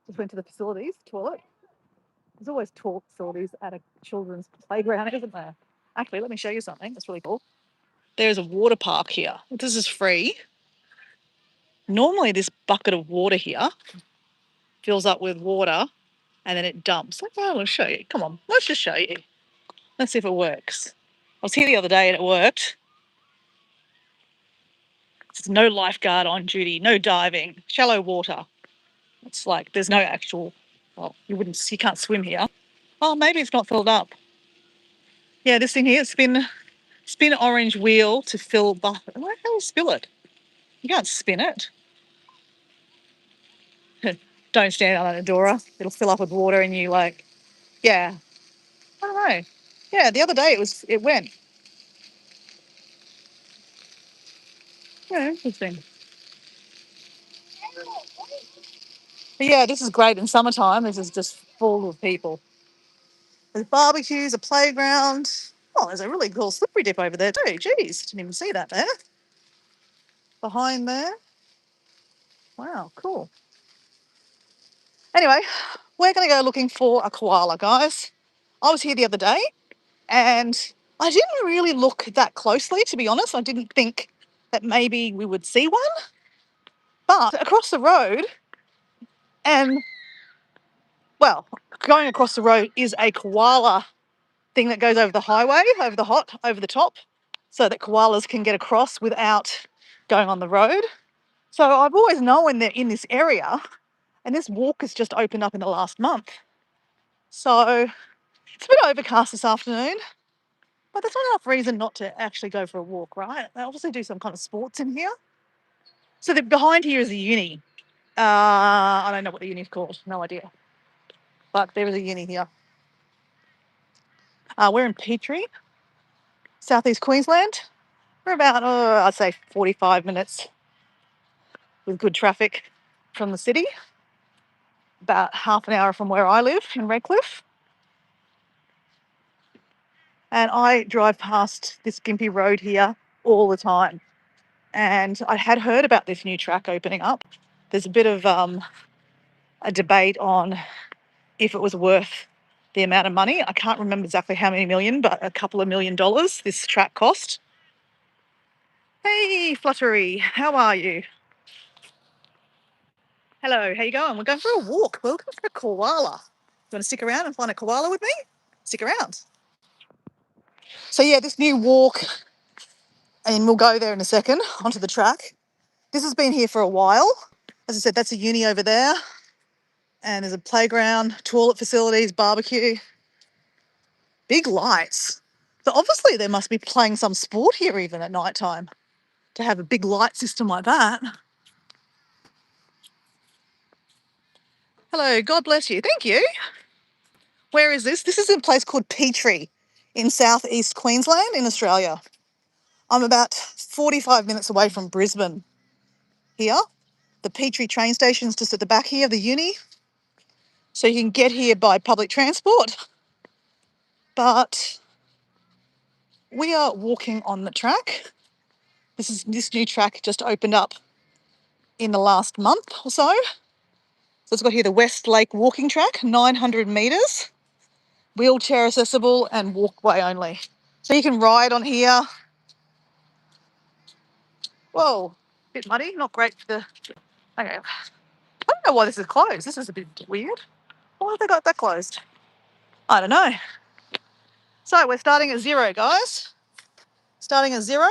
Just went to the facilities, toilet. There's always toilet facilities at a children's playground, isn't there? Actually, let me show you something that's really cool. There's a water park here. This is free. Normally this bucket of water here fills up with water and then it dumps. I'll show you. Come on, let's just show you. Let's see if it works. I was here the other day and it worked. There's no lifeguard on duty, no diving, shallow water. It's like there's no actual, well, you can't swim here. Oh, maybe it's not filled up. Yeah, this thing here, spin orange wheel to fill bucket. Why can't you spill it? You can't spin it. Don't stand on it, Dora. It'll fill up with water and you yeah. I don't know. Yeah, the other day it went. Yeah, interesting. But yeah, this is great in summertime. This is just full of people. There's barbecues, a playground. Oh, there's a really cool slippery dip over there too. Jeez, didn't even see that there. Behind there. Wow, cool. Anyway, we're going to go looking for a koala, guys. I was here the other day and I didn't really look that closely, to be honest. I didn't think that maybe we would see one. But across the road, and well, going across the road is a koala thing that goes over the highway, over the top, so that koalas can get across without going on the road. So I've always known they're in this area, and this walk has just opened up in the last month. So it's a bit overcast this afternoon, but that's not enough reason not to actually go for a walk, right? They obviously do some kind of sports in here. So behind here is a uni. I don't know what the uni's called, no idea. But there is a uni here. We're in Petrie, southeast Queensland. We're about, I'd say 45 minutes with good traffic from the city. About half an hour from where I live in Redcliffe. And I drive past this Gympie Road here all the time. And I had heard about this new track opening up. There's a bit of a debate on if it was worth the amount of money. I can't remember exactly how many million, but a couple of $1 million this track cost. Hey, Fluttery, how are you? Hello, how you going? We're going for a walk. We're looking for a koala. You want to stick around and find a koala with me? Stick around. So yeah, this new walk, and we'll go there in a second, onto the track. This has been here for a while. As I said, that's a uni over there. And there's a playground, toilet facilities, barbecue. Big lights. So obviously they must be playing some sport here even at night time to have a big light system like that. Hello, God bless you. Thank you. Where is this? This is a place called Petrie in southeast Queensland in Australia. I'm about 45 minutes away from Brisbane here. The Petrie train station's just at the back here of the uni. So you can get here by public transport. But we are walking on the track. This new track just opened up in the last month or so. So it's got here the West Lake walking track, 900 metres, wheelchair accessible and walkway only. So you can ride on here. Whoa, bit muddy, not great for the... Okay, I don't know why this is closed. This is a bit weird. Why have they got that closed? I don't know. So we're starting at 0, guys. Starting at 0.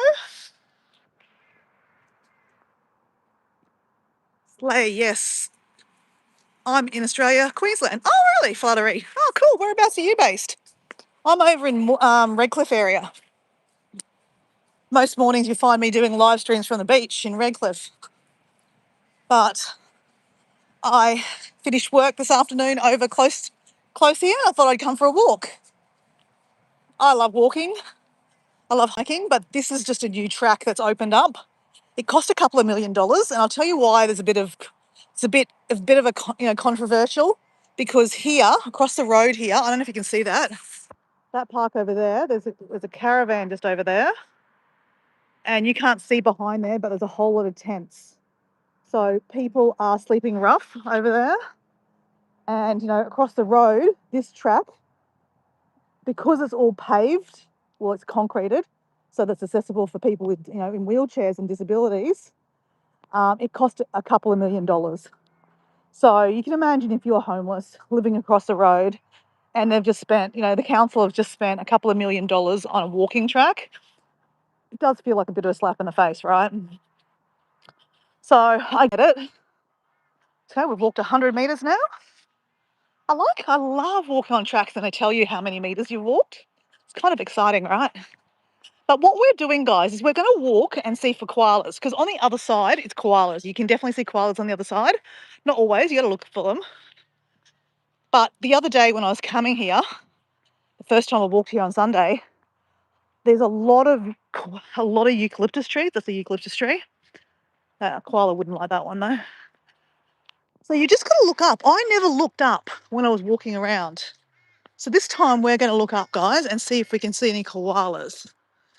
Slay, yes. I'm in Australia, Queensland. Oh, really? Fluttery. Oh, cool. Whereabouts are you based? I'm over in Redcliffe area. Most mornings you find me doing live streams from the beach in Redcliffe. But I finished work this afternoon over close here. I thought I'd come for a walk. I love walking. I love hiking, but this is just a new track that's opened up. It cost a couple of $1 million, and I'll tell you why. It's a bit of a controversial, because here across the road here, I don't know if you can see that park over there. There's a caravan just over there, and you can't see behind there, but there's a whole lot of tents. So people are sleeping rough over there, And, across the road, this track, because it's all paved, well, it's concreted, so that's accessible for people with, in wheelchairs and disabilities, it cost a couple of $1 million. So you can imagine if you're homeless living across the road and they've just spent, the council have just spent a couple of $1 million on a walking track. It does feel like a bit of a slap in the face, right? So I get it. So we've walked 100 metres now. I love walking on tracks and they tell you how many metres you've walked. It's kind of exciting, right? But what we're doing, guys, is we're going to walk and see for koalas, because on the other side, it's koalas. You can definitely see koalas on the other side. Not always, you got to look for them. But the other day when I was coming here, the first time I walked here on Sunday, there's a lot of eucalyptus trees. That's a eucalyptus tree. A koala wouldn't like that one, though. So you just got to look up. I never looked up when I was walking around. So this time we're going to look up, guys, and see if we can see any koalas,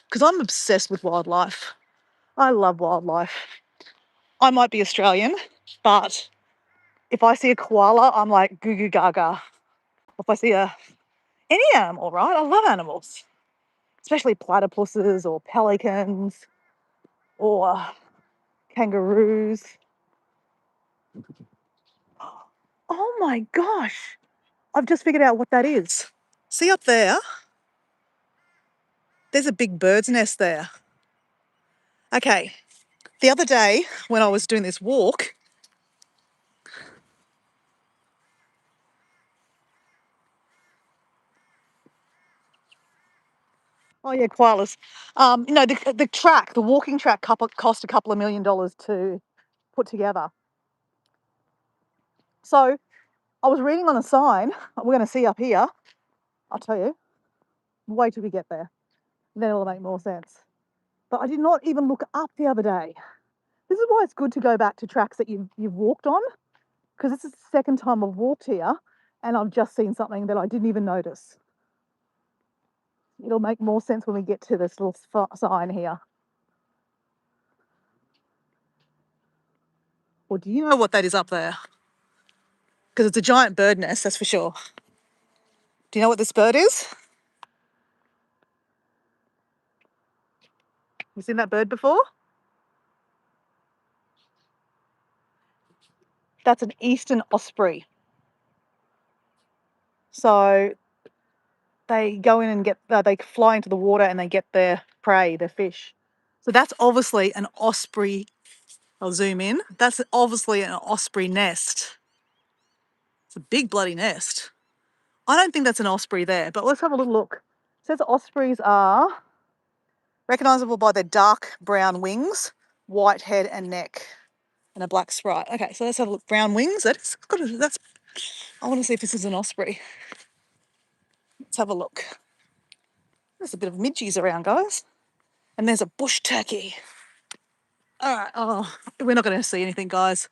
because I'm obsessed with wildlife. I love wildlife. I might be Australian, but if I see a koala, I'm like goo goo gaga. If I see any animal, right? I love animals, especially platypuses or pelicans or kangaroos. Oh my gosh, I've just figured out what that is. See up there? There's a big bird's nest there. Okay, the other day when I was doing this walk, oh yeah, koalas. The walking track cost a couple of $1 million to put together. So I was reading on a sign, we're going to see up here, I'll tell you, wait till we get there, then it'll make more sense. But I did not even look up the other day. This is why it's good to go back to tracks that you've walked on, because this is the second time I've walked here and I've just seen something that I didn't even notice. It'll make more sense when we get to this little sign here. Well, do you know what that is up there? Because it's a giant bird nest, that's for sure. Do you know what this bird is? You seen that bird before? That's an eastern osprey. So they go in and they fly into the water and they get their prey, their fish. So that's obviously an osprey. I'll zoom in. That's obviously an osprey nest. It's a big bloody nest. I don't think that's an osprey there, but let's have a little look. It says ospreys are recognisable by their dark brown wings, white head and neck, and a black stripe. Okay, so let's have a look. Brown wings. I want to see if this is an osprey. Let's have a look. There's a bit of midgies around, guys. And there's a bush turkey. All right. Oh, we're not going to see anything, guys.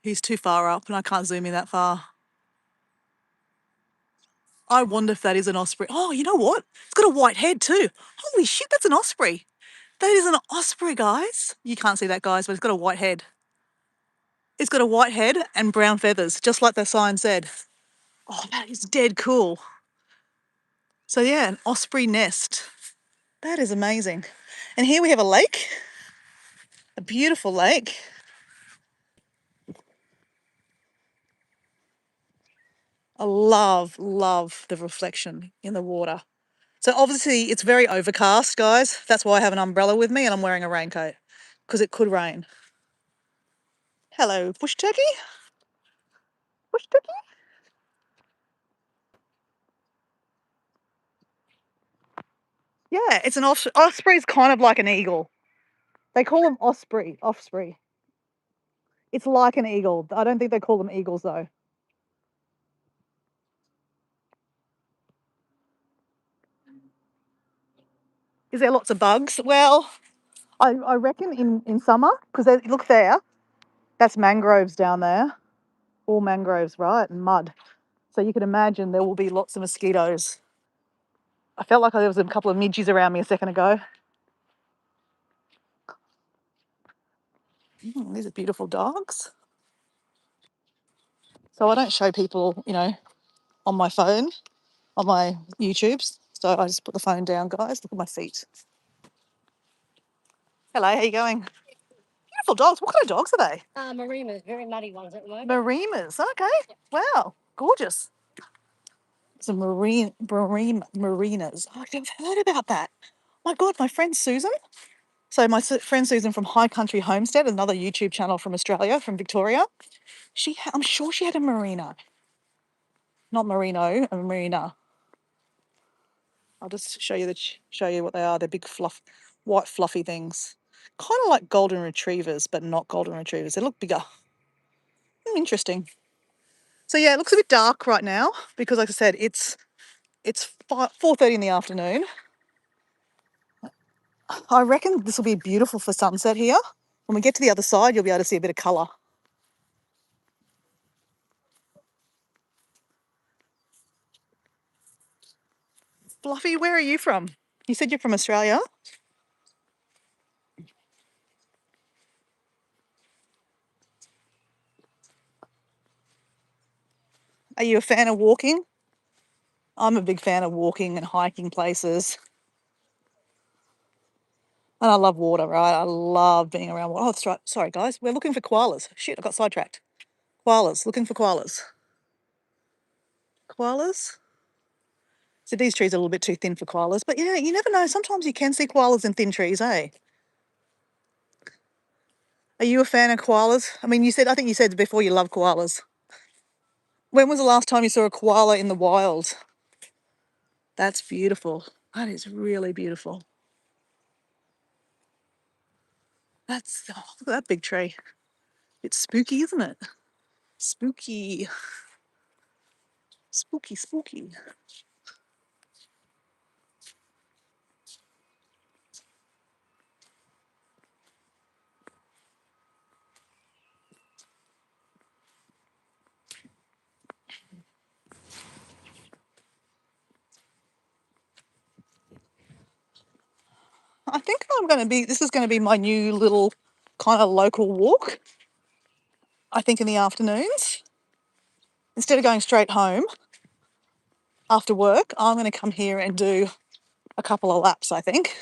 He's too far up and I can't zoom in that far. I wonder if that is an osprey. Oh, you know what? It's got a white head too. Holy shit, that's an osprey. That is an osprey, guys. You can't see that, guys, but it's got a white head. It's got a white head and brown feathers, just like the sign said. Oh, that is dead cool. So yeah, an osprey nest. That is amazing. And here we have a lake, a beautiful lake. I love the reflection in the water. So obviously it's very overcast, guys. That's why I have an umbrella with me and I'm wearing a raincoat, because it could rain. Hello, bush turkey. Bush turkey. Yeah, it's an osprey. Is kind of like an eagle. They call them osprey. It's like an eagle. I don't think they call them eagles though. Is there lots of bugs? Well, I reckon in summer, because look there, that's mangroves down there. All mangroves, right? And mud. So you can imagine there will be lots of mosquitoes. I felt like there was a couple of midges around me a second ago. These are beautiful dogs. So I don't show people, on my phone, on my YouTubes. So I just put the phone down, guys. Look at my feet. Hello, how you going? Beautiful dogs. What kind of dogs are they? Marimas, very muddy ones at the moment. Marimas. Okay. Wow. Gorgeous. Some marinas. Oh, I've heard about that. My God, my friend Susan. So my friend Susan from High Country Homestead, another YouTube channel from Australia, from Victoria. I'm sure she had a marina. Not merino, a marina. I'll just show you what they are. They're big white fluffy things. Kind of like golden retrievers, but not golden retrievers. They look bigger. Interesting. So yeah, it looks a bit dark right now because, like I said, it's 4:30 in the afternoon. I reckon this will be beautiful for sunset here. When we get to the other side, you'll be able to see a bit of colour. Fluffy, where are you from? You said you're from Australia. Are you a fan of walking? I'm a big fan of walking and hiking places. And I love water, right? I love being around water. Oh, that's right. Sorry, guys. We're looking for koalas. Shit, I got sidetracked. Koalas. Looking for koalas. Koalas? So these trees are a little bit too thin for koalas. But yeah, you never know. Sometimes you can see koalas in thin trees, eh? Are you a fan of koalas? I mean, I think you said before you love koalas. When was the last time you saw a koala in the wild? That's beautiful. That is really beautiful. Look at that big tree. It's spooky, isn't it? Spooky. Spooky, spooky. I think this is going to be my new little kind of local walk. I think in the afternoons. Instead of going straight home after work, I'm going to come here and do a couple of laps, I think.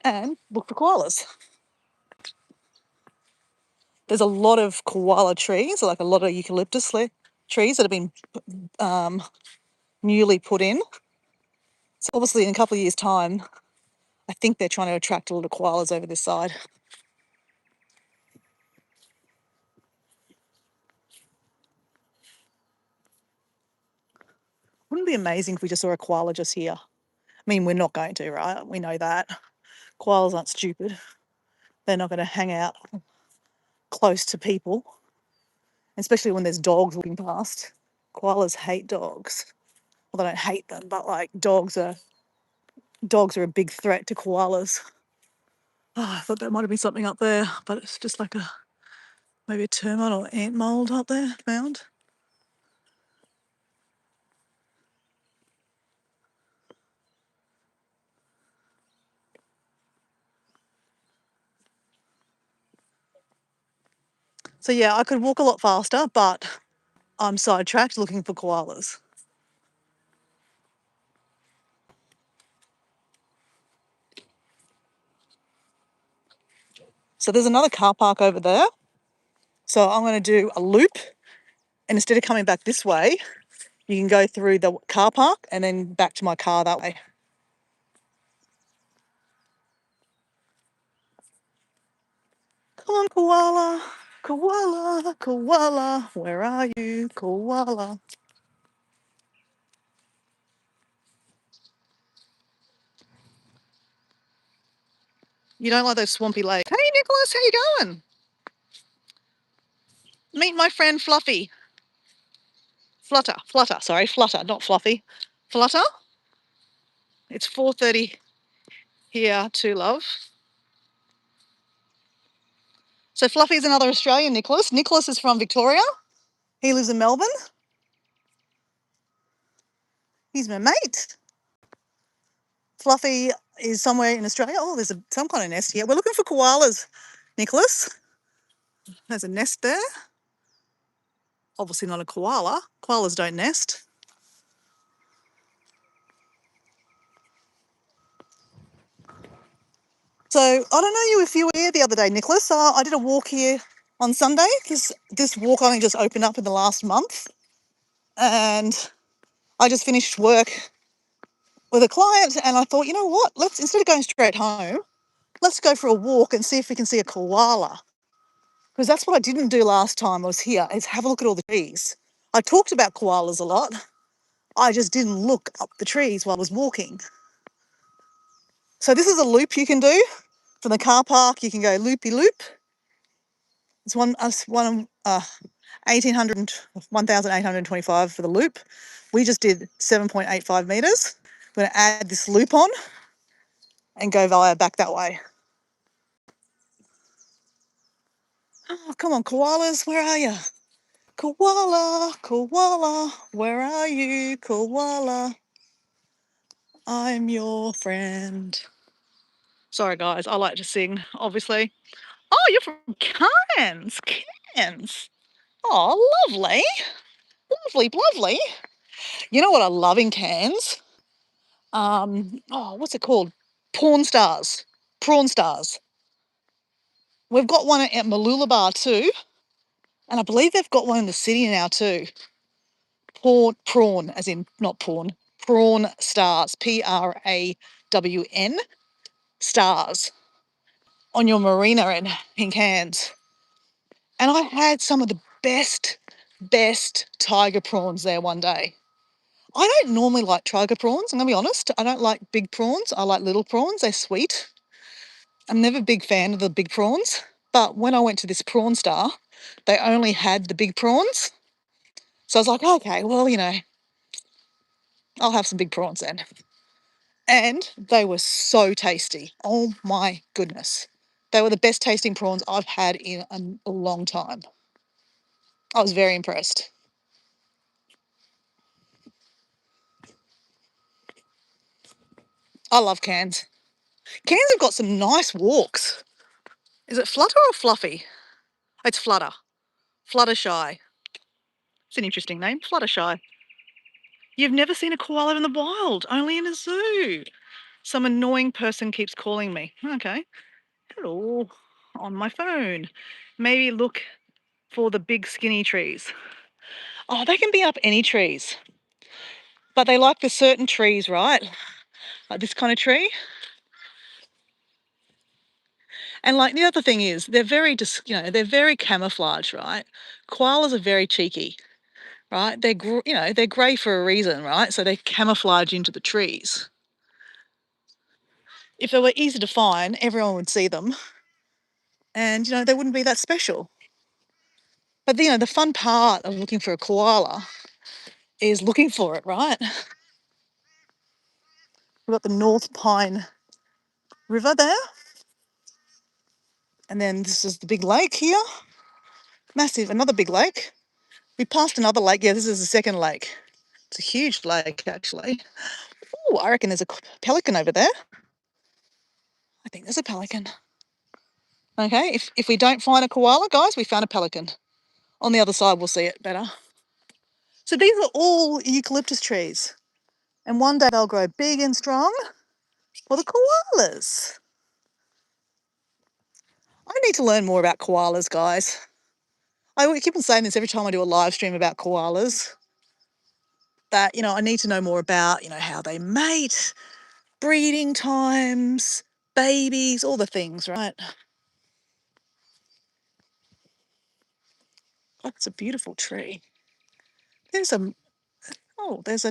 And look for koalas. There's a lot of koala trees, like a lot of eucalyptus trees that have been newly put in. So obviously in a couple of years' time, I think they're trying to attract a lot of koalas over this side. Wouldn't it be amazing if we just saw a koala just here? I mean, we're not going to, right? We know that. Koalas aren't stupid. They're not going to hang out close to people, especially when there's dogs walking past. Koalas hate dogs. Well, they don't hate them, but like dogs are a big threat to koalas. Oh, I thought that might have been something up there, but it's just like maybe a termite or ant mould up there found. So yeah, I could walk a lot faster, but I'm sidetracked looking for koalas. So there's another car park over there. So I'm going to do a loop, and instead of coming back this way, you can go through the car park and then back to my car that way. Come on, koala. Koala, koala, where are you, koala? You don't like those swampy lakes. Hey, Nicholas, how you going? Meet my friend Fluffy. Flutter, not Fluffy. Flutter. It's 4:30 here too, love. So Fluffy's another Australian, Nicholas. Nicholas is from Victoria. He lives in Melbourne. He's my mate. Fluffy is somewhere in Australia. Oh, there's some kind of nest here. We're looking for koalas, Nicholas. There's a nest there. Obviously not a koala. Koalas don't nest. So I don't know if you were here the other day, Nicholas. I did a walk here on Sunday because this walk only just opened up in the last month. And I just finished work with a client and I thought, you know what, let's, instead of going straight home, let's go for a walk and see if we can see a koala. Because that's what I didn't do last time I was here, is have a look at all the trees. I talked about koalas a lot. I just didn't look up the trees while I was walking. So this is a loop you can do. From the car park, you can go loopy loop. It's 1,825 for the loop. We just did 7.85 metres. We're going to add this loop on and go via back that way. Oh, come on, koalas, where are you? Koala, koala, where are you, koala? I'm your friend. Sorry, guys, I like to sing, obviously. Oh, you're from Cairns. Cairns. Oh, lovely. Lovely, lovely. You know what I love in Cairns? What's it called? Prawn stars. Prawn stars. We've got one at Mooloolaba too, and I believe they've got one in the city now too. Prawn, as in not porn. Prawn stars. Prawn stars on your marina in Cairns. And I had some of the best tiger prawns there one day. I don't normally like tiger prawns, I'm going to be honest. I don't like big prawns. I like little prawns. They're sweet. I'm never a big fan of the big prawns. But when I went to this prawn star, they only had the big prawns. So I was like, okay, well, I'll have some big prawns then. And they were so tasty. Oh my goodness. They were the best tasting prawns I've had in a long time. I was very impressed. I love Cairns. Cairns have got some nice walks. Is it Flutter or Fluffy? It's Flutter. Fluttershy. It's an interesting name, Fluttershy. You've never seen a koala in the wild, only in a zoo. Some annoying person keeps calling me. Okay. Hello. On my phone. Maybe look for the big skinny trees. Oh, they can be up any trees. But they like the certain trees, right? Like this kind of tree. And like the other thing is, they're very, they're very camouflage, right? Koalas are very cheeky, right? They're grey for a reason, right? So they camouflage into the trees. If they were easy to find, everyone would see them, and they wouldn't be that special. But the fun part of looking for a koala is looking for it, right? We've got the North Pine River there, and then this is the big lake here. Massive, another big lake. We passed another lake. Yeah, this is the second lake. It's a huge lake, actually. Oh, I reckon there's a pelican over there. I think there's a pelican. Okay, if we don't find a koala, guys, we found a pelican. On the other side, we'll see it better. So these are all eucalyptus trees. And one day they'll grow big and strong for the koalas. I need to learn more about koalas, guys. I keep on saying this every time I do a live stream about koalas, that, I need to know more about, how they mate, breeding times, babies, all the things, right? That's a beautiful tree. There's a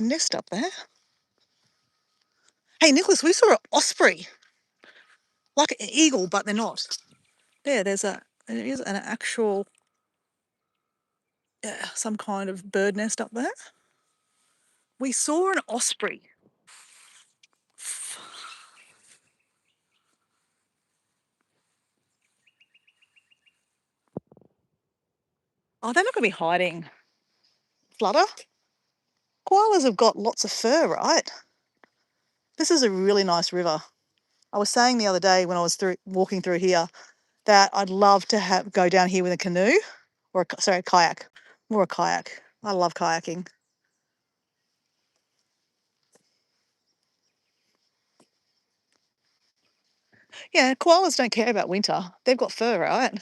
nest up there. Hey, Nicholas, we saw an osprey, like an eagle, but they're not. There is an actual, some kind of bird nest up there. We saw an osprey. Oh, they're not going to be hiding. Flutter. Koalas have got lots of fur, right? This is a really nice river. I was saying the other day when I was walking through here that I'd love to go down here with a canoe or a kayak. More a kayak. I love kayaking. Yeah, koalas don't care about winter. They've got fur, right?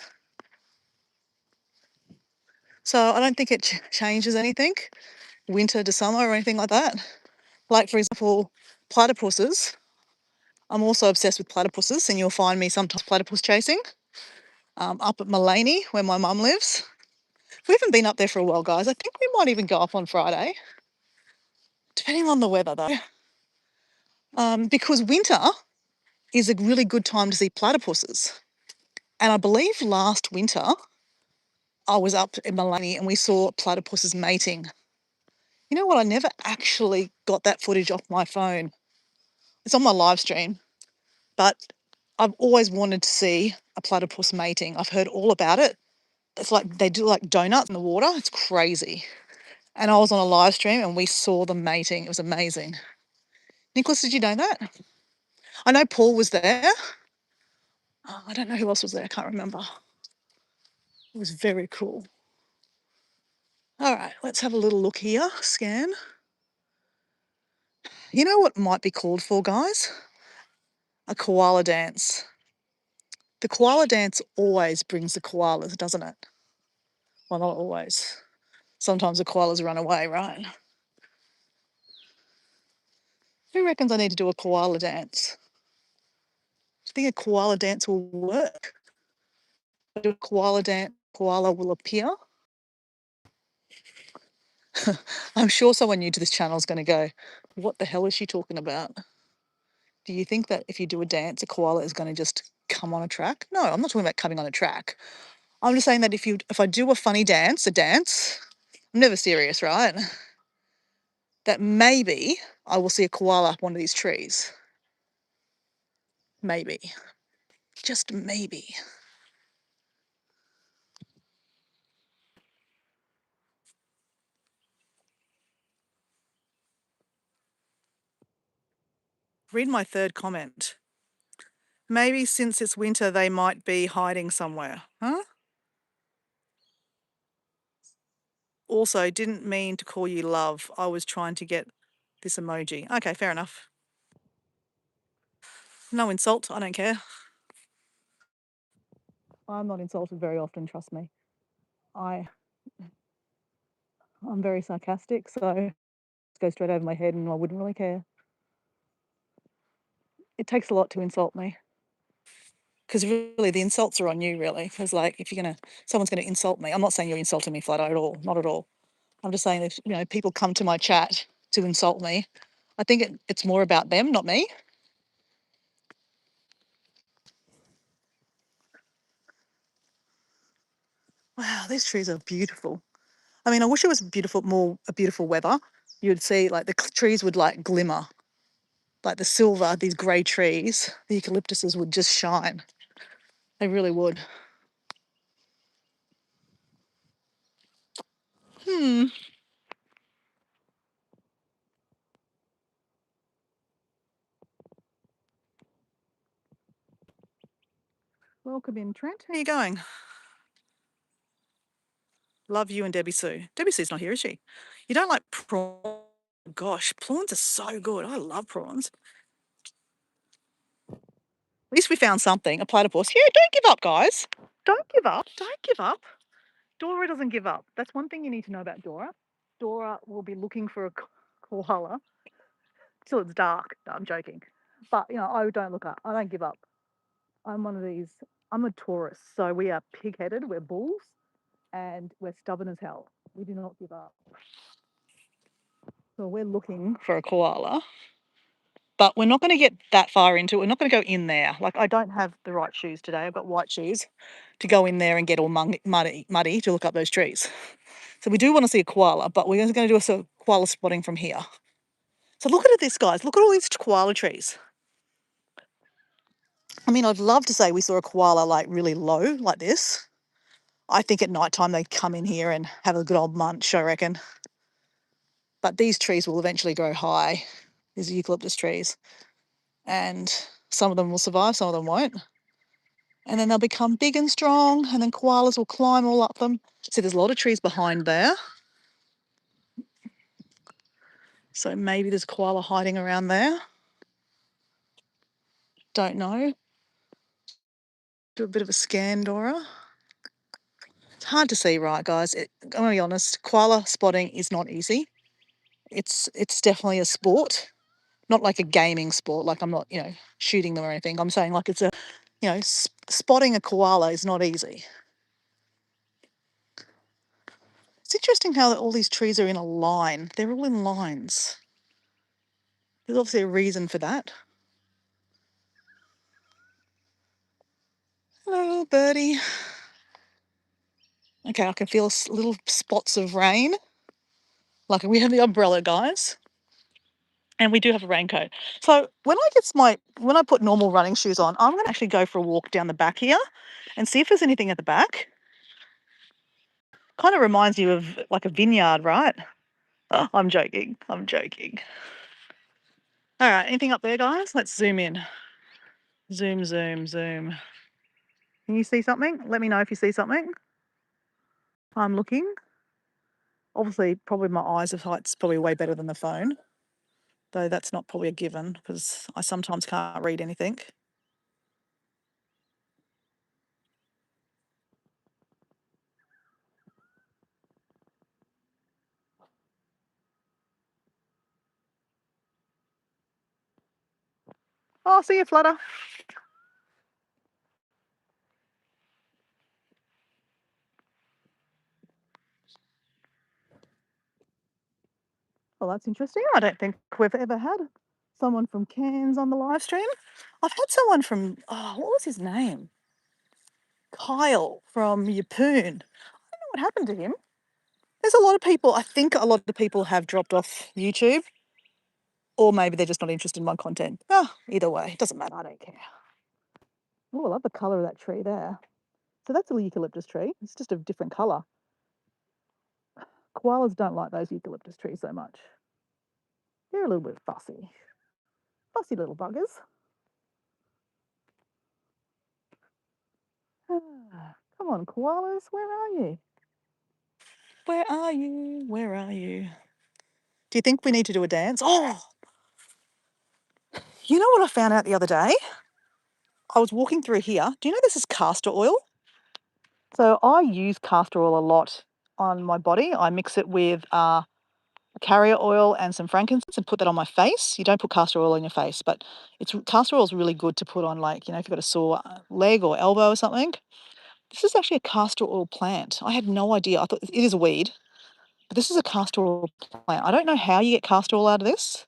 So I don't think it changes anything, winter to summer or anything like that. Like, for example, platypuses. I'm also obsessed with platypuses, and you'll find me sometimes platypus chasing up at Mullaney, where my mum lives. We haven't been up there for a while, guys. I think we might even go up on Friday, depending on the weather, though. Because winter is a really good time to see platypuses. And I believe last winter I was up in Mullaney and we saw platypuses mating. You know what? I never actually got that footage off my phone. It's on my live stream, but I've always wanted to see a platypus mating. I've heard all about it. It's like they do like donuts in the water. It's crazy. And I was on a live stream and we saw them mating. It was amazing. Nicholas, did you know that? I know Paul was there. I don't know who else was there. I can't remember. It was very cool. All right, let's have a little look here. Scan. You know what might be called for, guys? A koala dance. The koala dance always brings the koalas, doesn't it? Well, not always. Sometimes the koalas run away, right? Who reckons I need to do a koala dance? Do you think a koala dance will work? If I do a koala dance, koala will appear. I'm sure someone new to this channel is going to go, what the hell is she talking about? Do you think that if you do a dance, a koala is going to just come on a track? No, I'm not talking about coming on a track. I'm just saying that if I do a funny dance, I'm never serious, right? That maybe I will see a koala up one of these trees. Maybe. Just maybe. Read my third comment. Maybe since it's winter, they might be hiding somewhere. Huh? Also, didn't mean to call you love. I was trying to get this emoji. Okay, fair enough. No insult. I don't care. I'm not insulted very often, trust me. I'm very sarcastic, so it goes straight over my head and I wouldn't really care. It takes a lot to insult me. Because really, the insults are on you, really. Because, like, if someone's going to insult me, I'm not saying you're insulting me flat out at all, not at all. I'm just saying if, people come to my chat to insult me, I think it's more about them, not me. Wow, these trees are beautiful. I mean, I wish it was beautiful weather. You'd see, like, the trees would, like, glimmer. Like the silver, these grey trees, the eucalyptuses would just shine. They really would. Welcome in, Trent. How are you going? Love you and Debbie Sue. Debbie Sue's not here, is she? You don't like prawns? Gosh, prawns are so good. I love prawns. At least we found something, a platypus. Yeah, don't give up, guys. Don't give up. Don't give up. Dora doesn't give up. That's one thing you need to know about Dora. Dora will be looking for a koala till it's dark. No, I'm joking. But, I don't look up. I don't give up. I'm one of these. I'm a Taurus, so we are pig-headed. We're bulls, and we're stubborn as hell. We do not give up. So we're looking for a koala, but we're not going to get that far into it. We're not going to go in there. Like, I don't have the right shoes today. I've got white shoes to go in there and get all muddy to look up those trees. So we do want to see a koala, but we're going to do a koala spotting from here. So look at this, guys. Look at all these koala trees. I mean, I'd love to say we saw a koala like really low like this. I think at night time they'd come in here and have a good old munch, I reckon. But these trees will eventually grow high. these eucalyptus trees. And some of them will survive, some of them won't. And then they'll become big and strong, and then koalas will climb all up them. See, there's a lot of trees behind there. So maybe there's koala hiding around there. Don't know. Do a bit of a scan, Dora. It's hard to see, right, guys? I'm going to be honest, koala spotting is not easy. It's definitely a sport, not like a gaming sport. Like I'm not, shooting them or anything. I'm saying like it's a, spotting a koala is not easy. It's interesting how all these trees are in a line. They're all in lines. There's obviously a reason for that. Hello, birdie. Okay, I can feel little spots of rain. Like we have the umbrella, guys. And we do have a raincoat. So when I put normal running shoes on, I'm going to actually go for a walk down the back here and see if there's anything at the back. Kind of reminds you of like a vineyard, right? Oh, I'm joking. I'm joking. All right, anything up there, guys? Let's zoom in. Zoom, zoom, zoom. Can you see something? Let me know if you see something. I'm looking. Obviously, probably my eyes of sight's probably way better than the phone, though that's not probably a given because I sometimes can't read anything. Oh, see you, Flutter. Well, that's interesting. I don't think we've ever had someone from Cairns on the live stream. I've had someone from, what was his name? Kyle from Yeppoon. I don't know what happened to him. There's a lot of people, I think a lot of people have dropped off YouTube, or maybe they're just not interested in my content. Either way, it doesn't matter. I don't care. Oh, I love the colour of that tree there. So that's a eucalyptus tree. It's just a different colour. Koalas don't like those eucalyptus trees so much. They're a little bit fussy. Fussy little buggers. Come on, koalas, where are you? Where are you? Where are you? Do you think we need to do a dance? Oh, you know what I found out the other day? I was walking through here. Do you know this is castor oil? So I use castor oil a lot on my body. I mix it with carrier oil and some frankincense and put that on my face. You don't put castor oil on your face, but castor oil is really good to put on, like, if you've got a sore leg or elbow or something. This is actually a castor oil plant. I had no idea. I thought it is a weed, but this is a castor oil plant. I don't know how you get castor oil out of this.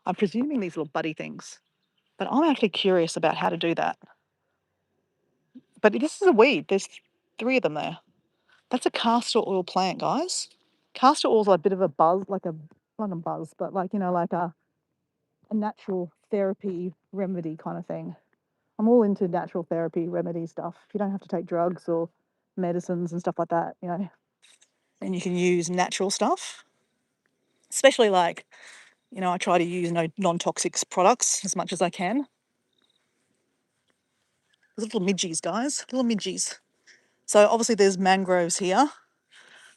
I'm presuming these little buddy things, but I'm actually curious about how to do that. But this is a weed. There's 3 of them there. That's a castor oil plant, guys. Castor oil is like a bit of a buzz, not a buzz, but like a natural therapy remedy kind of thing. I'm all into natural therapy remedy stuff. You don't have to take drugs or medicines and stuff like that, and you can use natural stuff, especially like, I try to use non-toxic products as much as I can. There's little midgies, guys, little midgies. So obviously there's mangroves here.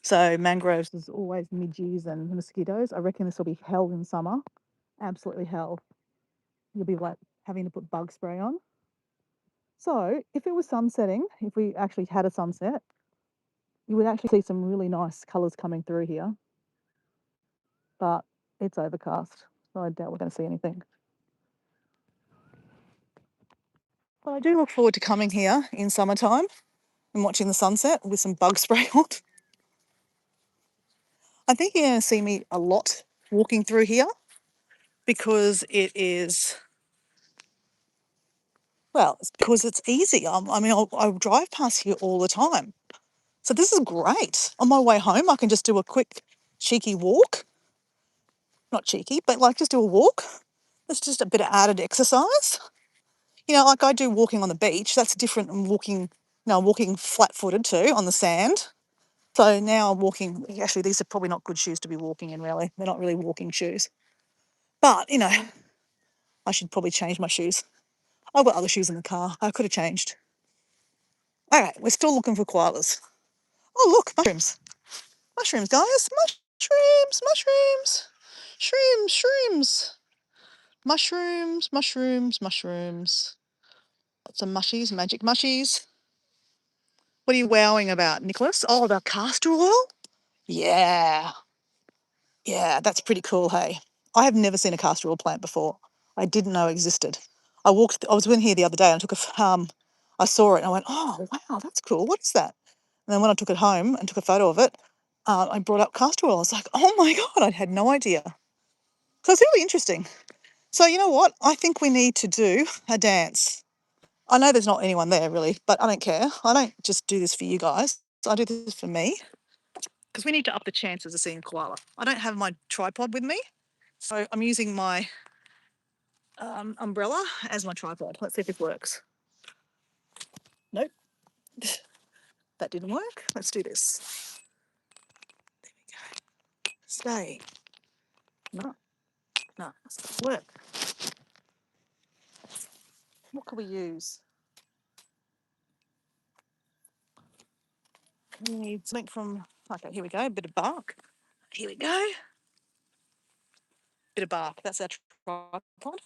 So mangroves, there's always midgies and mosquitoes. I reckon this will be hell in summer. Absolutely hell. You'll be like having to put bug spray on. So if it was sunsetting, if we actually had a sunset, you would actually see some really nice colours coming through here. But it's overcast, so I doubt we're going to see anything. But I do look forward to coming here in summertime and watching the sunset with some bug spray on. I think you're going to see me a lot walking through here because it's because it's easy. I'll drive past here all the time. So this is great. On my way home, I can just do a quick cheeky walk. Not cheeky, but like just do a walk. It's just a bit of added exercise. Like I do walking on the beach. That's different than walking flat-footed too on the sand. So now I'm walking. Actually, these are probably not good shoes to be walking in, really. They're not really walking shoes. But, I should probably change my shoes. I've got other shoes in the car. I could have changed. All right, we're still looking for koalas. Oh, look, mushrooms. Mushrooms, guys. Mushrooms, mushrooms. Shrooms, shrooms. Mushrooms, mushrooms, mushrooms. Lots of mushies, magic mushies. What are you wowing about, Nicholas? Oh, the castor oil? Yeah. Yeah, that's pretty cool, hey. I have never seen a castor oil plant before. I didn't know existed. I was in here the other day and I took I saw it and I went, oh, wow, that's cool. What is that? And then when I took it home and took a photo of it, I brought up castor oil. I was like, oh my God, I had no idea. So it's really interesting. So you know what? I think we need to do a dance. I know there's not anyone there really, but I don't care. I don't just do this for you guys. I do this for me because we need to up the chances of seeing a koala. I don't have my tripod with me, so I'm using my umbrella as my tripod. Let's see if this works. Nope, that didn't work. Let's do this. There we go. Stay. No, no, that's not work. What can we use? We need something from, okay, here we go, a bit of bark. Here we go. Bit of bark. That's our tripod.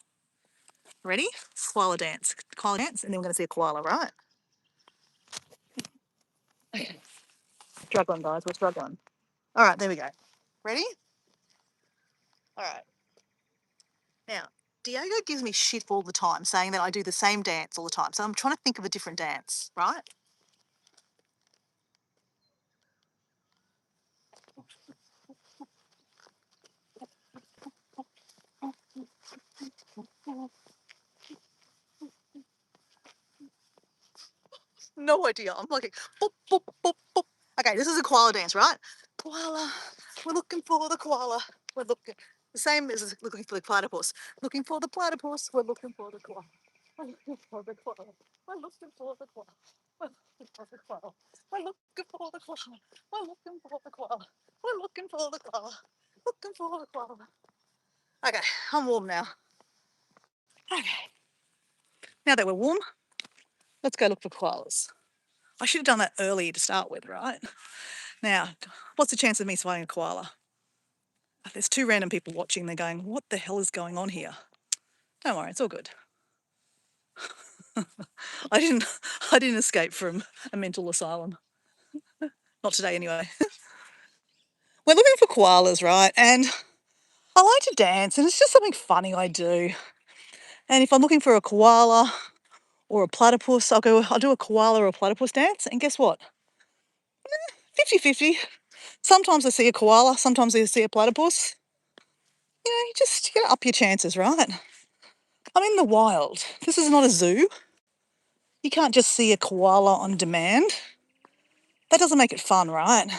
Ready? Koala dance. Koala dance, and then we're going to see a koala, right? Okay. Struggling, guys. We're struggling. All right, there we go. Ready? All right. Now, Diego gives me shit all the time, saying that I do the same dance all the time. So I'm trying to think of a different dance, right? No idea. I'm like, boop, boop, boop, boop. Okay, this is a koala dance, right? Koala. We're looking for the koala. We're looking. The same as looking for the platypus. Looking for the platypus. We're looking for the koala. We're looking for the koala. We're looking for the koala. We're looking for the koala. We're looking for the koala. We're looking for the koala. We're looking for the koala. Looking for the koala. Okay, I'm warm now. Okay. Now that we're warm, let's go look for koalas. I should have done that early to start with, right? Now, what's the chance of me spotting a koala? There's two random people watching. They're going, what the hell is going on here? Don't worry, it's all good. I didn't I didn't escape from a mental asylum. Not today anyway. We're looking for koalas, right? And I like to dance and it's just something funny I do. And if I'm looking for a koala or a platypus, I'll do a koala or a platypus dance. And guess what? 50-50. Sometimes I see a koala, sometimes I see a platypus. You know, you gotta up your chances, right? I'm in the wild. This is not a zoo. You can't just see a koala on demand. That doesn't make it fun, right?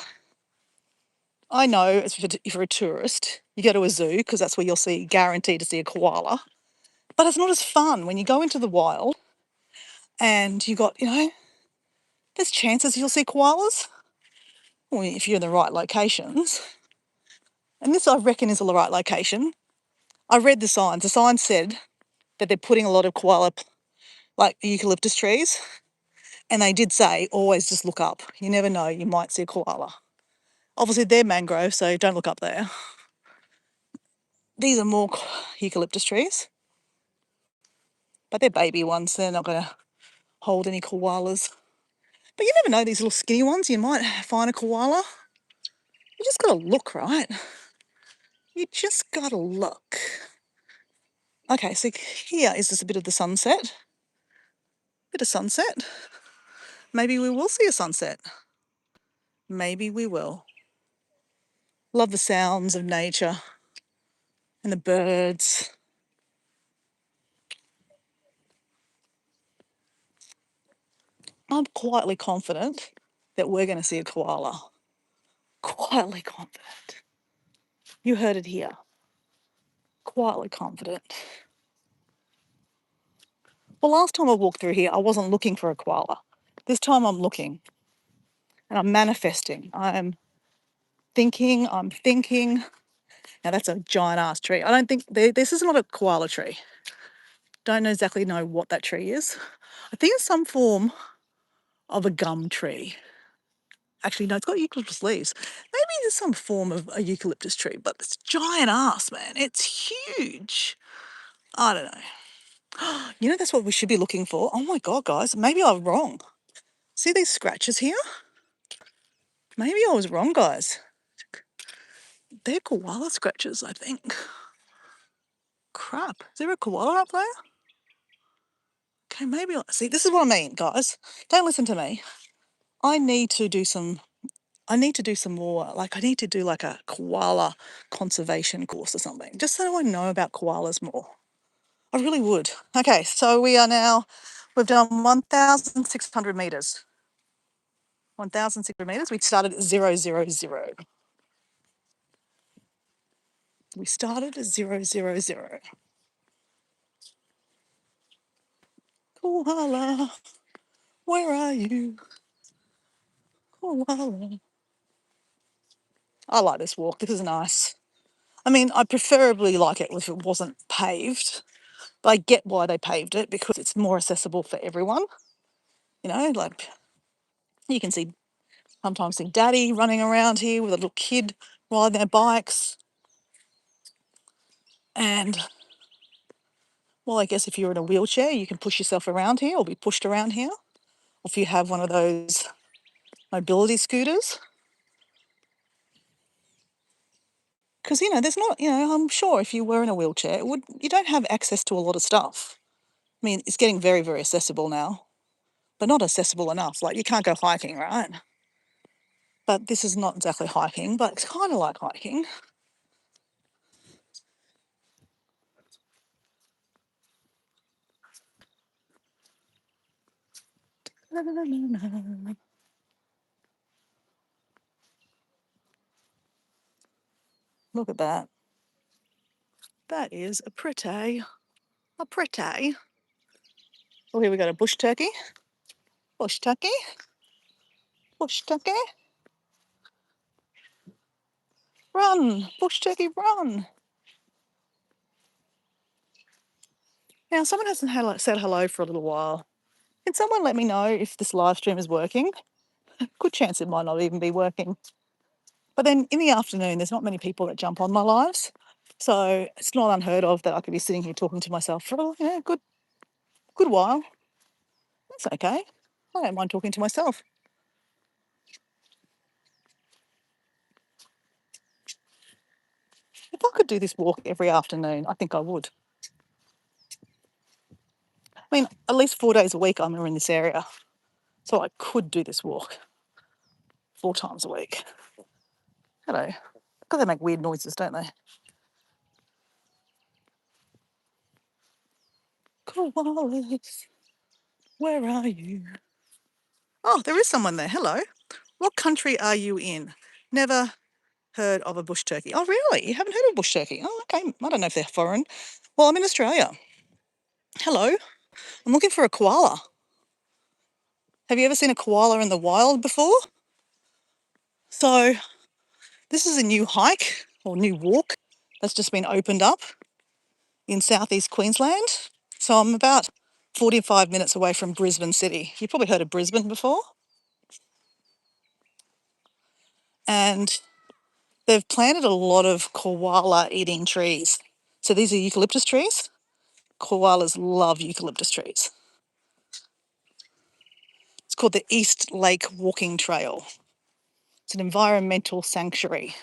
I know if you're a tourist, you go to a zoo because that's where you'll see, guaranteed to see a koala. But it's not as fun when you go into the wild and you got, there's chances you'll see koalas. Well, if you're in the right locations. And this, I reckon, is the right location. I read the signs. The sign said that they're putting a lot of koala, like eucalyptus trees. And they did say, always just look up. You never know, you might see a koala. Obviously, they're mangrove, so don't look up there. These are more eucalyptus trees, but they're baby ones. They're not going to hold any koalas. But you never know, these little skinny ones, you might find a koala. You just got to look, right? You just got to look. Okay, so here is just a bit of the sunset. Bit of sunset. Maybe we will see a sunset. Maybe we will. Love the sounds of nature and the birds. I'm quietly confident that we're going to see a koala. Quietly confident. You heard it here. Quietly confident. Well, last time I walked through here, I wasn't looking for a koala. This time I'm looking and I'm manifesting. I'm thinking. Now that's a giant ass tree. I don't think, this is not a koala tree. Don't exactly know what that tree is. I think it's some form of a gum tree. Actually, no, it's got eucalyptus leaves. Maybe there's some form of a eucalyptus tree, but it's giant ass, man. It's huge. I don't know. You know, that's what we should be looking for. Oh my God, guys, maybe I'm wrong. See these scratches here? Maybe I was wrong, guys. They're koala scratches, I think. Crap. Is there a koala up there? Okay, maybe. See, this is what I mean, guys. Don't listen to me. I need to do some more, like I need to do like a koala conservation course or something, just so I know about koalas more. I really would. Okay, so we've done 1,600 metres. 1,600 metres. We started at 000. We started at 000. Koala, where are you? Koala. I like this walk. This is nice. I mean, I preferably like it if it wasn't paved, but I get why they paved it because it's more accessible for everyone. You know, like you can sometimes see daddy running around here with a little kid riding their bikes. And, well, I guess if you're in a wheelchair, you can push yourself around here or be pushed around here. Or if you have one of those mobility scooters. Because, there's not, I'm sure if you were in a wheelchair, you don't have access to a lot of stuff. I mean, it's getting very, very accessible now, but not accessible enough. Like, you can't go hiking, right? But this is not exactly hiking, but it's kind of like hiking. Look at that. That is a pretty. Oh, here we got a bush turkey. Bush turkey. Bush turkey. Run. Bush turkey, run. Now, someone hasn't said hello for a little while. Can someone let me know if this live stream is working? Good chance it might not even be working. But then in the afternoon, there's not many people that jump on my lives. So it's not unheard of that I could be sitting here talking to myself for a good while. That's okay. I don't mind talking to myself. If I could do this walk every afternoon, I think I would. I mean, at least 4 days a week I'm in this area. So I could do this walk 4 times a week. Hello. Because they make weird noises, don't they? Koalas, where are you? Oh, there is someone there. Hello. What country are you in? Never heard of a bush turkey. Oh, really? You haven't heard of a bush turkey? Oh, okay. I don't know if they're foreign. Well, I'm in Australia. Hello. I'm looking for a koala. Have you ever seen a koala in the wild before? So this is a new hike or new walk that's just been opened up in southeast Queensland. So I'm about 45 minutes away from Brisbane City. You've probably heard of Brisbane before. And they've planted a lot of koala eating trees. So these are eucalyptus trees. Koalas love eucalyptus trees. It's called the East Lake Walking Trail. It's an environmental sanctuary.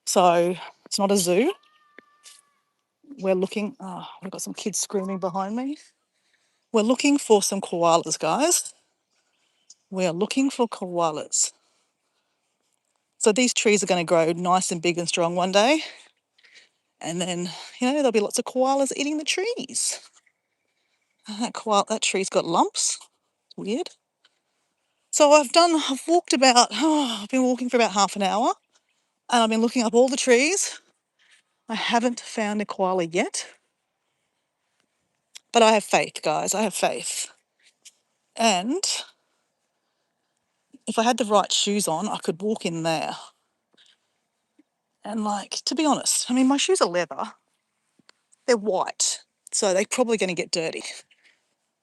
So it's not a zoo. We're looking, we've got some kids screaming behind me. We're looking for some koalas, guys. We are looking for koalas. So these trees are going to grow nice and big and strong one day. And then, there'll be lots of koalas eating the trees. That tree's got lumps. It's weird. So I've been walking for about half an hour. And I've been looking up all the trees. I haven't found a koala yet. But I have faith, guys. I have faith. And if I had the right shoes on, I could walk in there. And to be honest, I mean, my shoes are leather. They're white. so they're probably going to get dirty.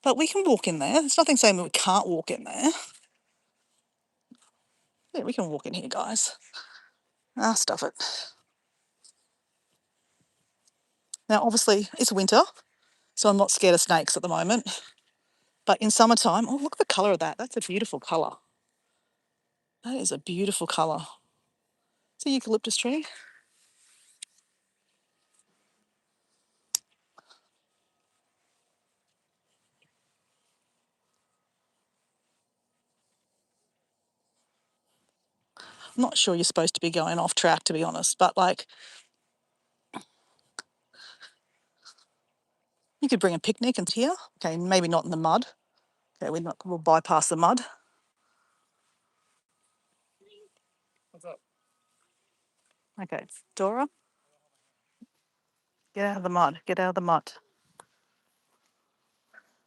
But we can walk in there. There's nothing saying that we can't walk in there. Yeah, we can walk in here, guys. Ah, stuff it. Now, obviously, it's winter, so I'm not scared of snakes at the moment. But in summertime, oh, look at the colour of that. That's a beautiful colour. That is a beautiful colour. It's a eucalyptus tree. I'm not sure you're supposed to be going off track, to be honest, but like, you could bring a picnic and here. Okay, maybe not in the mud. Okay, we'll bypass the mud. What's up? Okay, Dora, get out of the mud. Get out of the mud.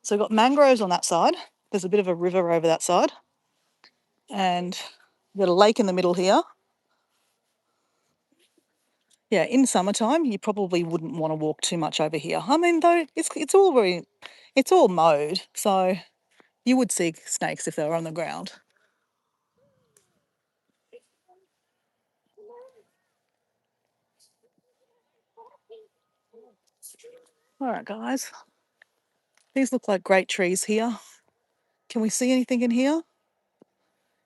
So we've got mangroves on that side. There's a bit of a river over that side. And we've got a lake in the middle here. Yeah, in summertime, you probably wouldn't want to walk too much over here. I mean, though, it's all mowed, so you would see snakes if they were on the ground. All right, guys. These look like great trees here. Can we see anything in here?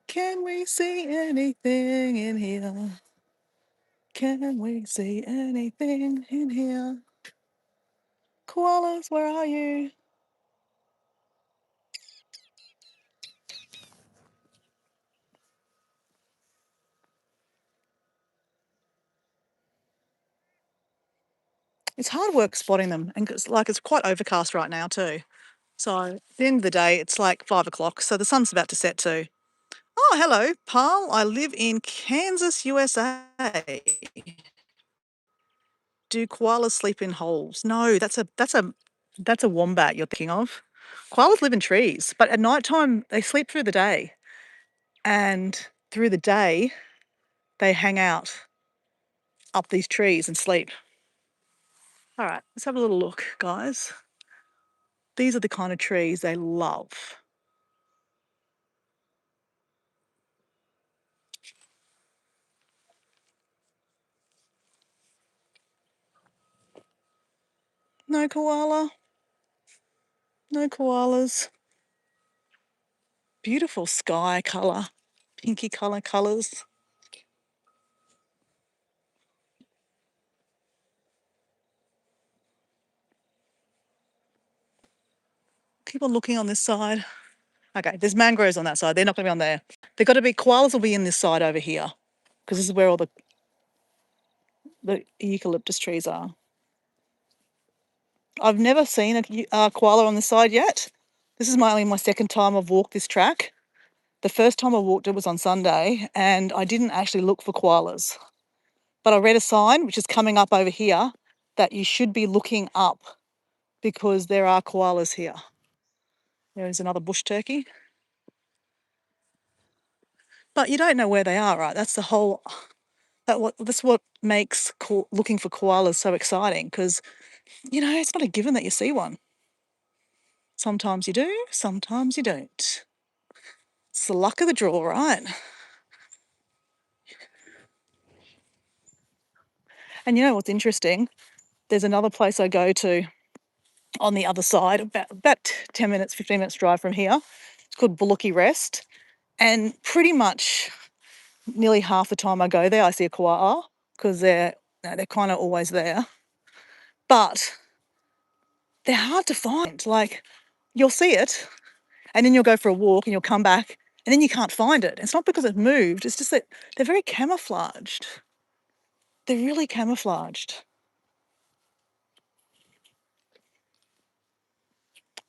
Can we see anything in here? Can we see anything in here? Koalas, where are you? It's hard work spotting them, and it's quite overcast right now too. So at the end of the day, it's like 5 o'clock, so the sun's about to set too. Oh, hello, pal. I live in Kansas, USA. Do koalas sleep in holes? No, that's a wombat you're thinking of. Koalas live in trees, but at night time they sleep through the day, and through the day they hang out up these trees and sleep. All right, let's have a little look, guys. These are the kind of trees they love. No koala. No koalas. Beautiful sky colour. Pinky colours. Keep on looking on this side. Okay, there's mangroves on that side. They're not going to be on there. They've got to be, koalas will be in this side over here because this is where all the eucalyptus trees are. I've never seen a koala on this side yet. This is only my second time I've walked this track. The first time I walked it was on Sunday and I didn't actually look for koalas. But I read a sign, which is coming up over here, that you should be looking up because there are koalas here. There is another bush turkey. But you don't know where they are, right? That's the whole, that's what makes looking for koalas so exciting because, it's not a given that you see one. Sometimes you do, sometimes you don't. It's the luck of the draw, right? And you know what's interesting? There's another place I go to on the other side, about 10 minutes, 15 minutes drive from here. It's called Bullocky Rest. And pretty much nearly half the time I go there, I see a koala because they're kind of always there. But they're hard to find. Like, you'll see it and then you'll go for a walk and you'll come back and then you can't find it. It's not because it moved, it's just that they're very camouflaged. They're really camouflaged.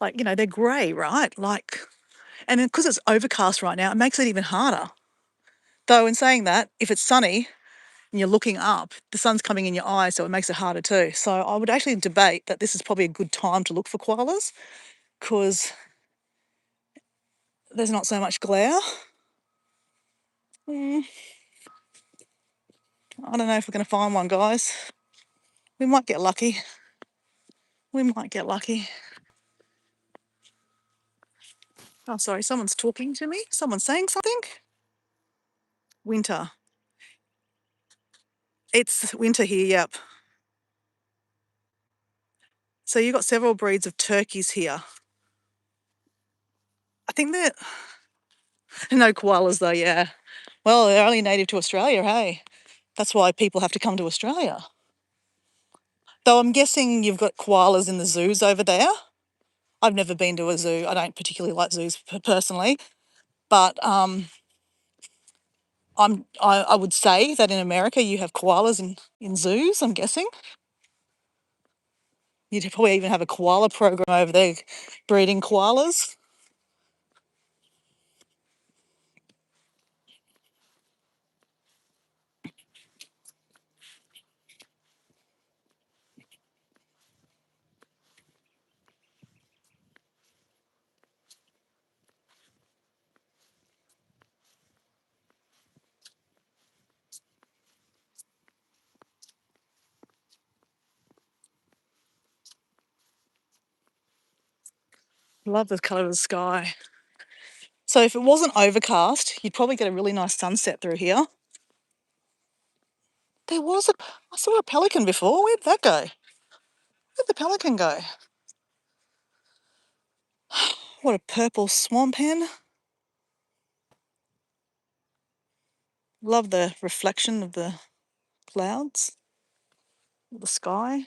Like, they're grey, right? Like, and because it's overcast right now, it makes it even harder. Though in saying that, if it's sunny and you're looking up, the sun's coming in your eyes, so it makes it harder too. So I would actually debate that this is probably a good time to look for koalas because there's not so much glare. I don't know if we're going to find one, guys. We might get lucky. We might get lucky. Oh, sorry, someone's talking to me. Someone's saying something. Winter. It's winter here, yep. So you've got several breeds of turkeys here. I think they're no koalas though, yeah. Well, they're only native to Australia, hey. That's why people have to come to Australia. Though I'm guessing you've got koalas in the zoos over there. I've never been to a zoo. I don't particularly like zoos personally, but I would say that in America you have koalas in zoos, I'm guessing. You'd probably even have a koala program over there breeding koalas. Love the colour of the sky. So if it wasn't overcast, you'd probably get a really nice sunset through here. I saw a pelican before. Where'd that go? Where'd the pelican go? What a purple swamp hen. Love the reflection of the clouds, the sky.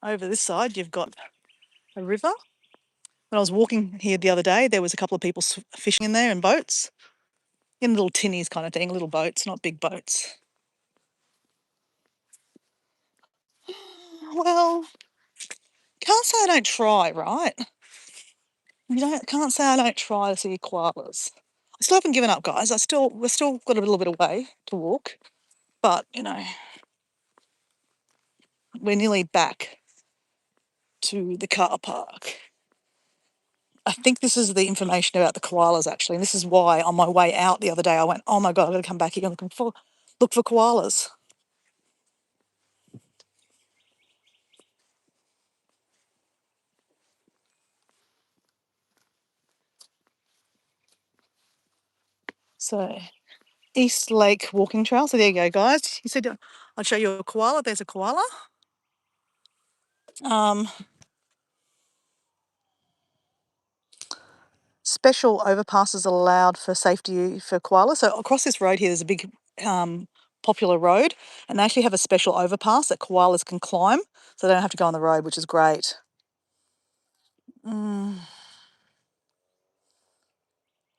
Over this side, you've got a river. When I was walking here the other day, there was a couple of people fishing in there in boats, in little tinnies kind of thing, little boats, not big boats. Well, can't say I don't try, right? Can't say I don't try to see koalas. I still haven't given up, guys. We're still got a little bit of way to walk, but we're nearly back to the car park. I think this is the information about the koalas actually, and this is why on my way out the other day I went, oh my god, I've got to come back here and look for koalas. So East Lake Walking Trail. So there you go, guys. You said I'd show you a koala. There's a koala. Special overpasses allowed for safety for koalas. So across this road here, there's a big popular road, and they actually have a special overpass that koalas can climb, so they don't have to go on the road, which is great.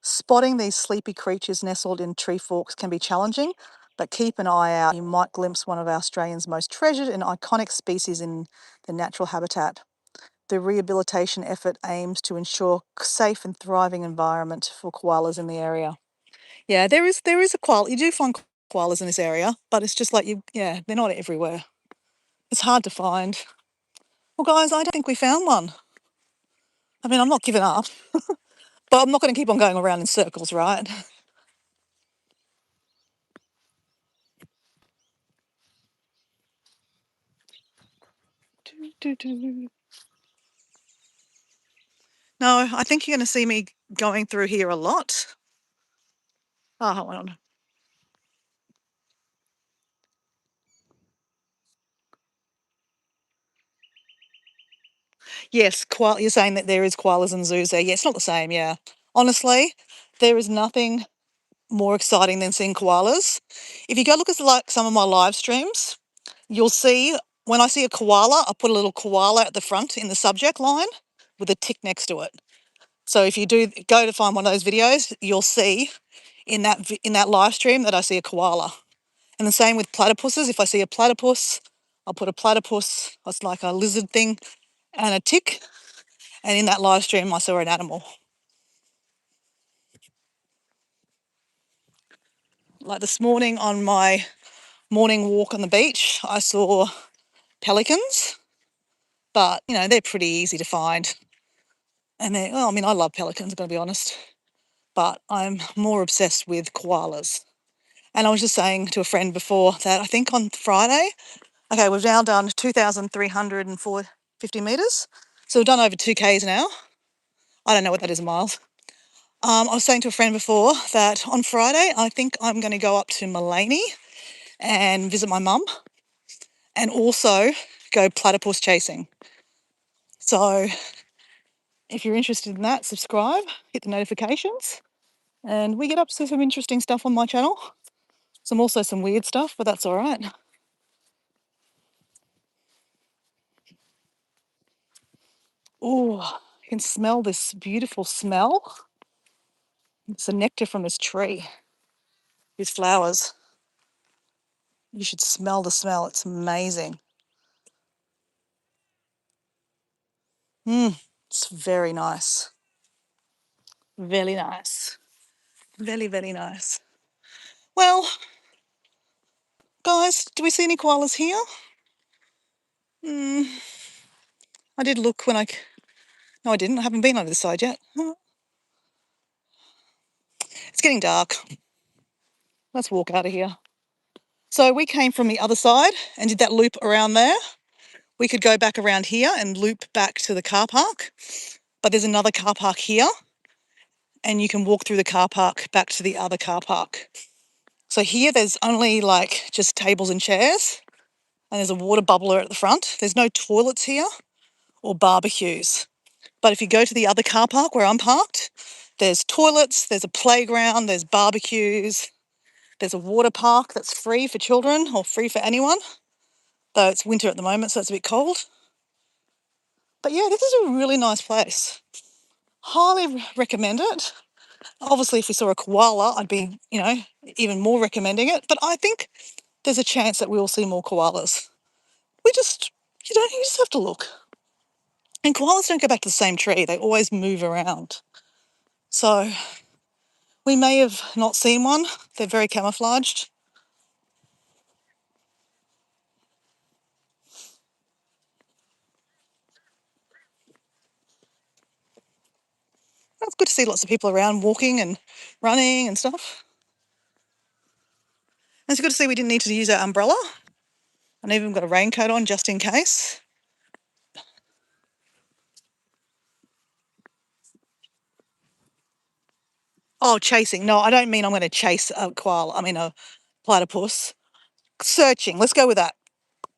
Spotting these sleepy creatures nestled in tree forks can be challenging, but keep an eye out. You might glimpse one of Australia's most treasured and iconic species in the natural habitat. The rehabilitation effort aims to ensure safe and thriving environment for koalas in the area. Yeah, there is a koala. You do find koalas in this area, but it's just like they're not everywhere. It's hard to find. Well, guys, I don't think we found one. I mean, I'm not giving up, but I'm not going to keep on going around in circles, right? No, I think you're going to see me going through here a lot. Oh, hold on. Yes, you're saying that there is koalas in zoos there. Yeah, it's not the same, yeah. Honestly, there is nothing more exciting than seeing koalas. If you go look at some of my live streams, you'll see when I see a koala, I put a little koala at the front in the subject line with a tick next to it. So if you do go to find one of those videos, you'll see in that live stream that I see a koala. And the same with platypuses. If I see a platypus, I'll put a platypus. It's like a lizard thing and a tick. And in that live stream, I saw an animal. Like this morning on my morning walk on the beach, I saw pelicans, but they're pretty easy to find. And I love pelicans, I'm going to be honest, but I'm more obsessed with koalas. And I was just saying to a friend before that I think on Friday Okay, we've now done 2,350 metres. So we've done over 2Ks now. I don't know what that is in miles. I was saying to a friend before that on Friday, I think I'm going to go up to Mullaney and visit my mum and also go platypus chasing. So if you're interested in that, subscribe, hit the notifications, and we get up to some interesting stuff on my channel. Also some weird stuff, but that's all right. Oh, you can smell this beautiful smell. It's the nectar from this tree, these flowers. You should smell the smell. It's amazing. It's very nice. Very nice. Very, very nice. Well, guys, do we see any koalas here? I did look when I... No, I didn't. I haven't been over this side yet. It's getting dark. Let's walk out of here. So we came from the other side and did that loop around there. We could go back around here and loop back to the car park. But there's another car park here and you can walk through the car park back to the other car park. So here there's only like just tables and chairs and there's a water bubbler at the front. There's no toilets here or barbecues. But if you go to the other car park where I'm parked, there's toilets, there's a playground, there's barbecues, there's a water park that's free for children or free for anyone, though it's winter at the moment, so it's a bit cold. But yeah, this is a really nice place. Highly recommend it. Obviously, if we saw a koala, I'd be, even more recommending it. But I think there's a chance that we will see more koalas. We just, you just have to look. And koalas don't go back to the same tree. They always move around. So we may have not seen one. They're very camouflaged. It's good to see lots of people around walking and running and stuff. And it's good to see we didn't need to use our umbrella. And even got a raincoat on just in case. Oh, chasing. No, I don't mean I'm going to chase a koala. I mean a platypus. Searching. Let's go with that.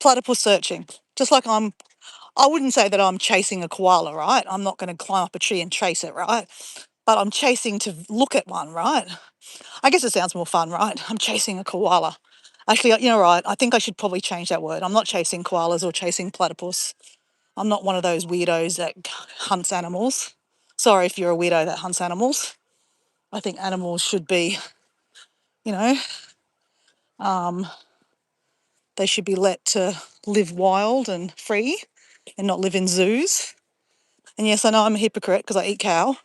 Platypus searching. Just like I wouldn't say that I'm chasing a koala, right? I'm not going to climb up a tree and chase it, right? But I'm chasing to look at one, right? I guess it sounds more fun, right? I'm chasing a koala. Actually, right. I think I should probably change that word. I'm not chasing koalas or chasing platypus. I'm not one of those weirdos that hunts animals. Sorry if you're a weirdo that hunts animals. I think animals should be, you know, they should be let to live wild and free and not live in zoos. And yes, I know I'm a hypocrite because I eat cow.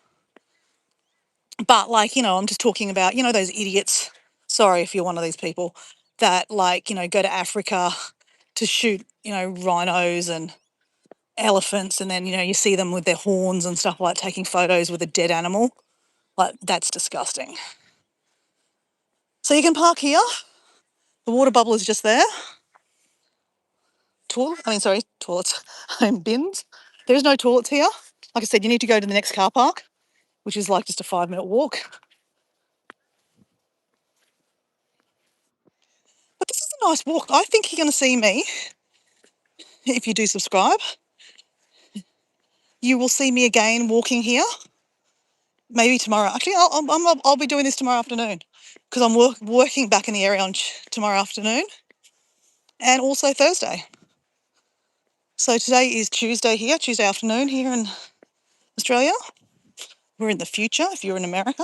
But I'm just talking about, those idiots. Sorry if you're one of these people that go to Africa to shoot, rhinos and elephants. And then, you see them with their horns and stuff like taking photos with a dead animal. Like, that's disgusting. So you can park here. The water bubble is just there. Toilets. Bins. There's no toilets here. Like I said, you need to go to the next car park, which is like just a 5-minute walk. But this is a nice walk. I think you're going to see me, if you do subscribe, you will see me again walking here. Maybe tomorrow. Actually, I'll be doing this tomorrow afternoon because I'm working back in the area on tomorrow afternoon and also Thursday. So today is Tuesday afternoon here in Australia. We're in the future if you're in America.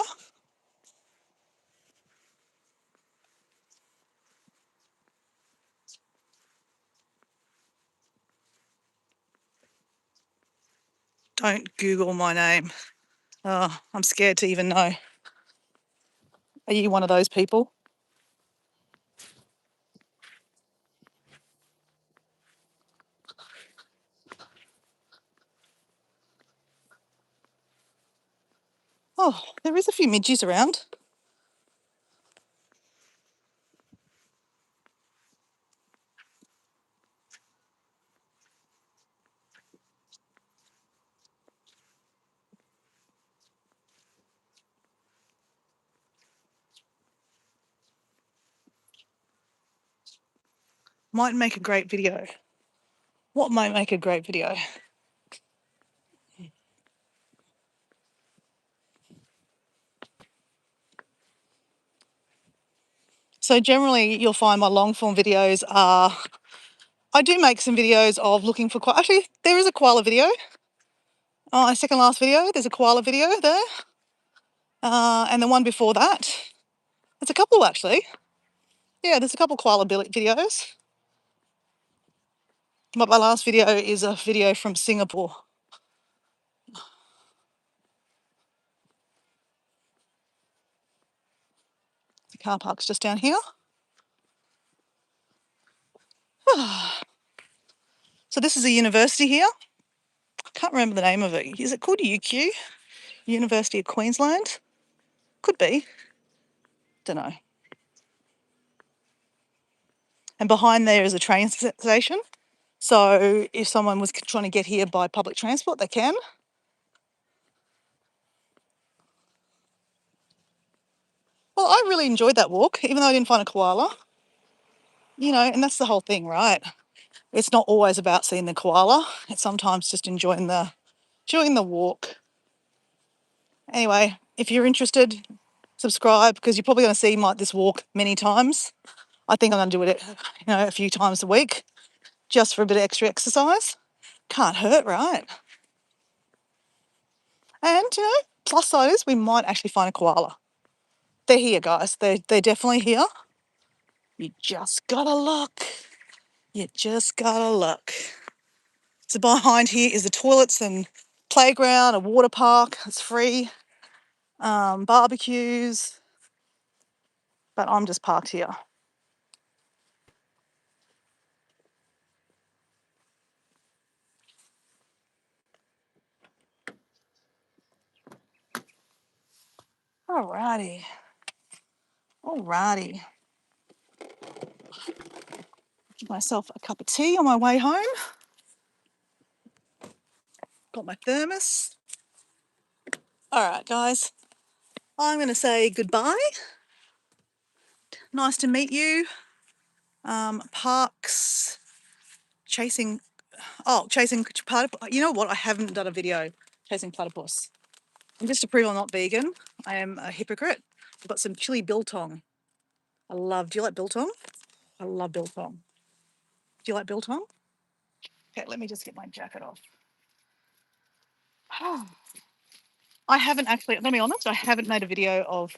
Don't Google my name. Oh, I'm scared to even know. Are you one of those people? Oh, there is a few midges around. might make a great video. What might make a great video? So generally you'll find my long form videos are, I do make some videos of looking for, actually there is a koala video. My second last video, there's a koala video there. And the one before that, there's a couple actually. Yeah, there's a couple koala videos. But my last video is a video from Singapore. The car park's just down here. So this is a university here. I can't remember the name of it. Is it called UQ? University of Queensland? Could be. Don't know. And behind there is a train station. So if someone was trying to get here by public transport, they can. Well, I really enjoyed that walk, even though I didn't find a koala. You know, and that's the whole thing, right? It's not always about seeing the koala. It's sometimes just enjoying the walk. Anyway, if you're interested, subscribe, because you're probably going to see this walk many times. I think I'm going to do it, a few times a week, just for a bit of extra exercise. Can't hurt, right? And, plus side is we might actually find a koala. They're here, guys. They're definitely here. You just gotta look. You just gotta look. So behind here is the toilets and playground, a water park. It's free. Barbecues. But I'm just parked here. Alrighty. Give myself a cup of tea on my way home. Got my thermos. All right, guys. I'm going to say goodbye. Nice to meet you. Parks, chasing platypus. You know what? I haven't done a video chasing platypus. And just to prove I'm not vegan, I am a hypocrite. I've got some chili biltong. Do you like biltong? I love biltong. Do you like biltong? Okay, let me just get my jacket off. I haven't actually, let me be honest, I haven't made a video of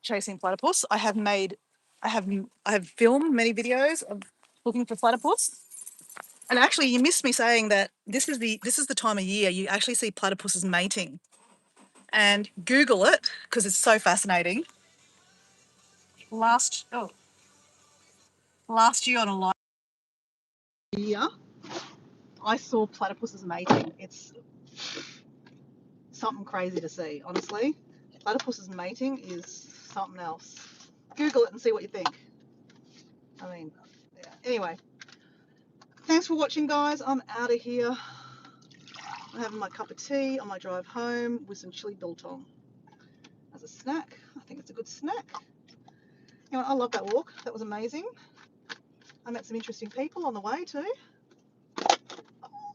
chasing platypus. I have filmed many videos of looking for platypus. And actually, you missed me saying that this is the time of year you actually see platypuses mating. And Google it because it's so fascinating. Last year on a live year, I saw platypuses mating. It's something crazy to see, honestly. Platypuses mating is something else. Google it and see what you think. I mean, yeah. Anyway, thanks for watching, guys. I'm out of here. I'm having my cup of tea on my drive home with some chili biltong as a snack. I think it's a good snack. Anyway, I love that walk. That was amazing. I met some interesting people on the way too.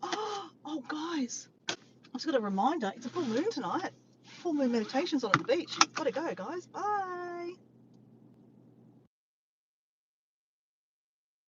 Oh, guys, I just got a reminder. It's a full moon tonight. Full moon meditation's on at the beach. Gotta go, guys. Bye.